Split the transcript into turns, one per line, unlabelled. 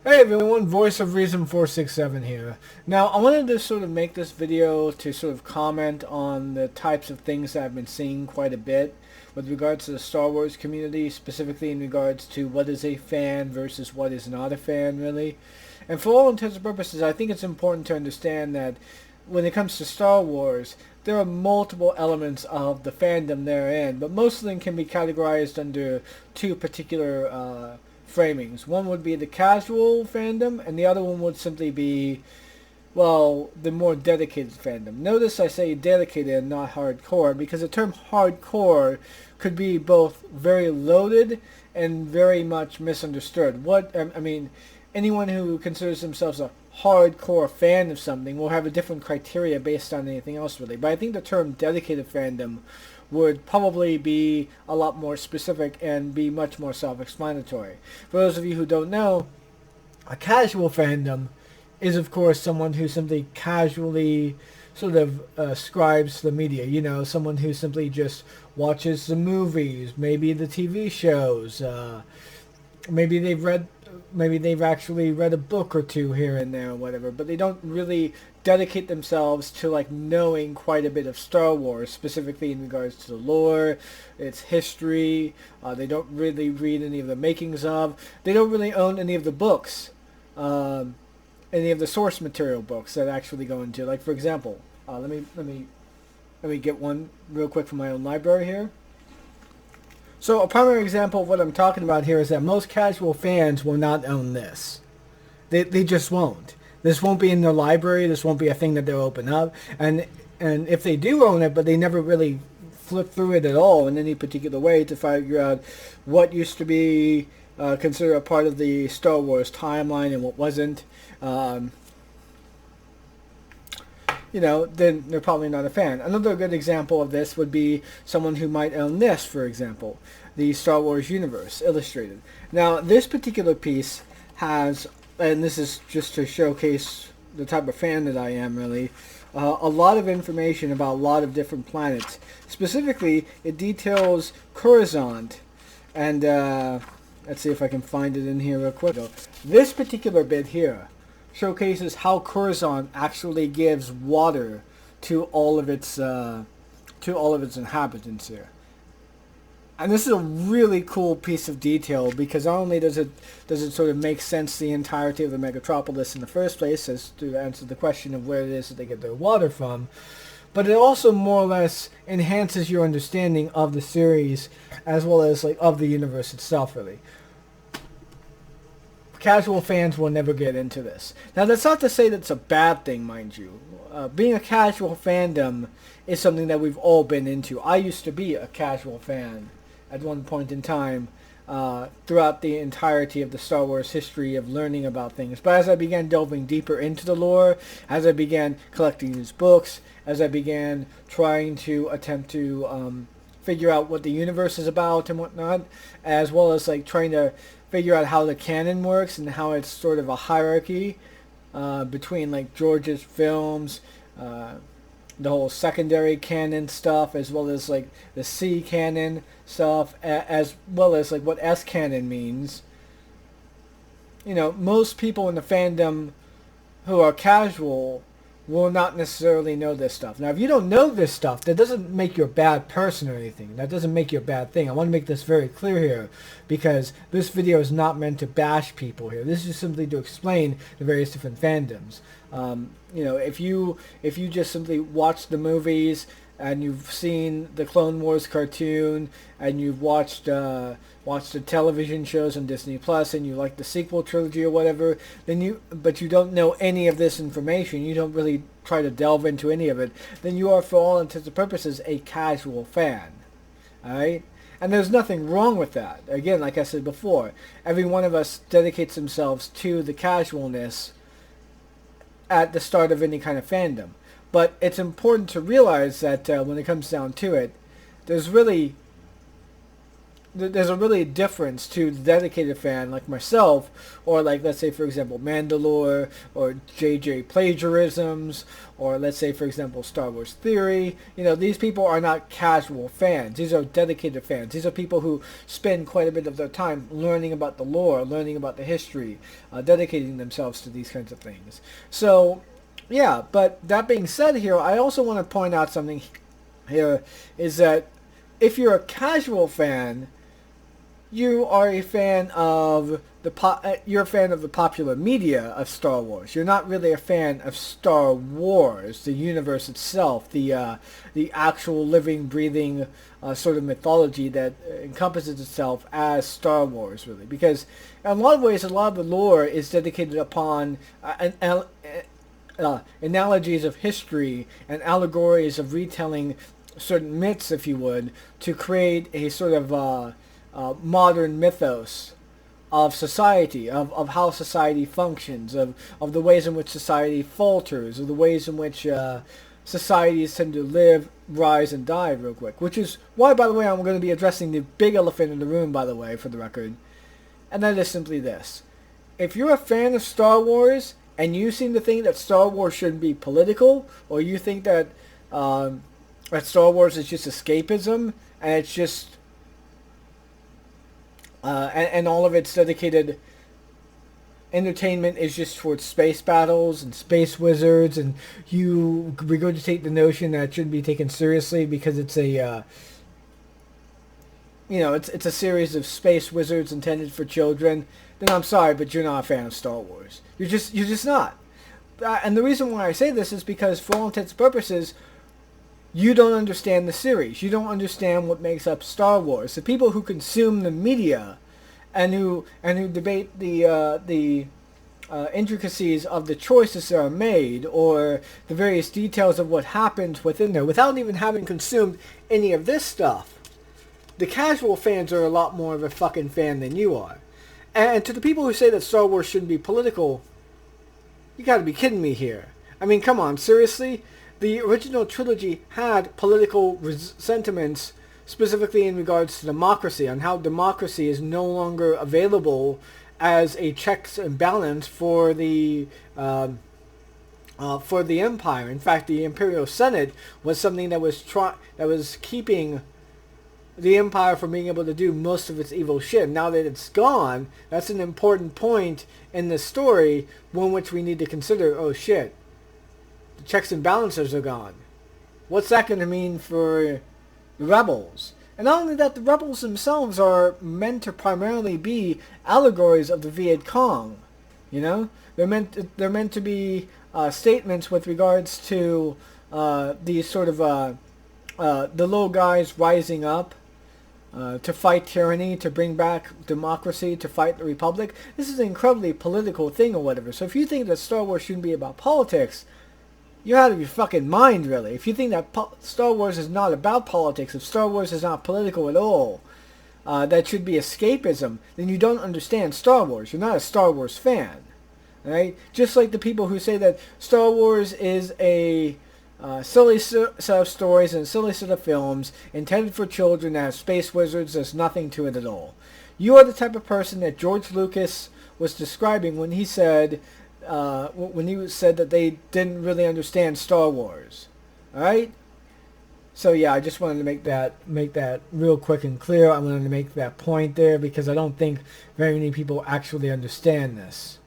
Hey everyone, Voice of Reason 467 here. Now, I wanted to sort of make this video to sort of comment on the types of things that I've been seeing quite a bit with regards to the Star Wars community, specifically in regards to what is a fan versus what is not a fan, really. And for all intents and purposes, I think it's important to understand that when it comes to Star Wars, there are multiple elements of the fandom therein, but most of them can be categorized under two particular framings. One would be the casual fandom, and the other one would simply be, well, the more dedicated fandom. Notice I say dedicated and not hardcore, because the term hardcore could be both very loaded and very much misunderstood. Anyone who considers themselves a hardcore fan of something will have a different criteria based on anything else, really. But I think the term dedicated fandom would probably be a lot more specific and be much more self-explanatory. For those of you who don't know, a casual fandom is, of course, someone who simply casually sort of ascribes to the media. You know, someone who simply just watches the movies, maybe the TV shows, maybe they've actually read a book or two here and there or whatever, but they don't really dedicate themselves to like knowing quite a bit of Star Wars, specifically in regards to the lore, its history. They don't really read any of the makings of. They don't really own any of the books, any of the source material books that actually go into. Like, for example, let me get one real quick from my own library here. So a primary example of what I'm talking about here is that most casual fans will not own this. They just won't. This won't be in their library. This won't be a thing that they'll open up. And if they do own it, but they never really flip through it at all in any particular way to figure out what used to be considered a part of the Star Wars timeline and what wasn't, then they're probably not a fan. Another good example of this would be someone who might own this, for example, the Star Wars Universe Illustrated. Now, this particular piece has, and this is just to showcase the type of fan that I am, really, a lot of information about a lot of different planets. Specifically, it details Coruscant, and let's see if I can find it in here real quick. This particular bit here showcases how Coruscant actually gives water to all of its inhabitants here. And this is a really cool piece of detail, because not only does it sort of make sense the entirety of the megatropolis in the first place, as to answer the question of where it is that they get their water from, but it also more or less enhances your understanding of the series as well as like of the universe itself, really. Casual fans will never get into this. Now, that's not to say that's a bad thing, mind you. Being a casual fandom is something that we've all been into. I used to be a casual fan at one point in time throughout the entirety of the Star Wars history of learning about things. But as I began delving deeper into the lore, as I began collecting these books, as I began trying to attempt to figure out what the universe is about and whatnot, as well as like trying to figure out how the canon works and how it's sort of a hierarchy between like George's films, the whole secondary canon stuff, as well as like the C canon stuff, as well as like what S canon means. You know, most people in the fandom who are casual will not necessarily know this stuff. Now, if you don't know this stuff, that doesn't make you a bad person or anything. That doesn't make you a bad thing. I want to make this very clear here, because this video is not meant to bash people here. This is simply to explain the various different fandoms. If you just simply watch the movies and you've seen the Clone Wars cartoon and you've watched the television shows on Disney Plus and you like the sequel trilogy or whatever, but you don't know any of this information, you don't really try to delve into any of it, then you are, for all intents and purposes, a casual fan. Alright? And there's nothing wrong with that. Again, like I said before, every one of us dedicates themselves to the casualness at the start of any kind of fandom. But it's important to realize that when it comes down to it, there's really there's a really difference to the dedicated fan like myself, or like, let's say for example Mandalore, or JJ plagiarisms, or let's say for example Star Wars Theory. You know, these people are not casual fans. These are dedicated fans. These are people who spend quite a bit of their time learning about the lore, learning about the history, dedicating themselves to these kinds of things. So yeah, but that being said here, I also want to point out something here, is that if you're a casual fan, you are a fan of you're a fan of the popular media of Star Wars. You're not really a fan of Star Wars, the universe itself, the actual living, breathing sort of mythology that encompasses itself as Star Wars, really. Because in a lot of ways, a lot of the lore is dedicated upon analogies of history and allegories of retelling certain myths, if you would, to create a sort of modern mythos of society, of how society functions, of the ways in which society falters, of the ways in which societies tend to live, rise, and die real quick. Which is why, by the way, I'm going to be addressing the big elephant in the room, by the way, for the record. And that is simply this. If you're a fan of Star Wars, and you seem to think that Star Wars shouldn't be political, or you think that that Star Wars is just escapism, and it's just and all of its dedicated entertainment is just towards space battles and space wizards, and you regurgitate the notion that it shouldn't be taken seriously because it's a it's a series of space wizards intended for children, then I'm sorry, but you're not a fan of Star Wars. You're just not. And the reason why I say this is because, for all intents and purposes, you don't understand the series. You don't understand what makes up Star Wars. The people who consume the media and who debate the intricacies of the choices that are made, or the various details of what happens within there, without even having consumed any of this stuff, the casual fans are a lot more of a fucking fan than you are. And to the people who say that Star Wars shouldn't be political, you gotta be kidding me here. I mean, come on, seriously? The original trilogy had political sentiments, specifically in regards to democracy, on how democracy is no longer available as a checks and balance for the empire. In fact, the Imperial Senate was something that was keeping the empire from being able to do most of its evil shit. Now that it's gone, that's an important point in the story, one which we need to consider. Oh shit. The checks and balances are gone. What's that going to mean for the rebels? And not only that, the rebels themselves are meant to primarily be allegories of the Viet Cong. You know, they're meant to be statements with regards to these sort of the little guys rising up to fight tyranny, to bring back democracy, to fight the Republic. This is an incredibly political thing or whatever. So if you think that Star Wars shouldn't be about politics, you're out of your fucking mind, really. If you think that Star Wars is not about politics, if Star Wars is not political at all, that should be escapism, then you don't understand Star Wars. You're not a Star Wars fan. Right? Just like the people who say that Star Wars is a silly set of stories and silly set of films intended for children that have space wizards, there's nothing to it at all. You are the type of person that George Lucas was describing when he said that they didn't really understand Star Wars. Alright? So yeah, I just wanted to make that real quick and clear. I wanted to make that point there because I don't think very many people actually understand this.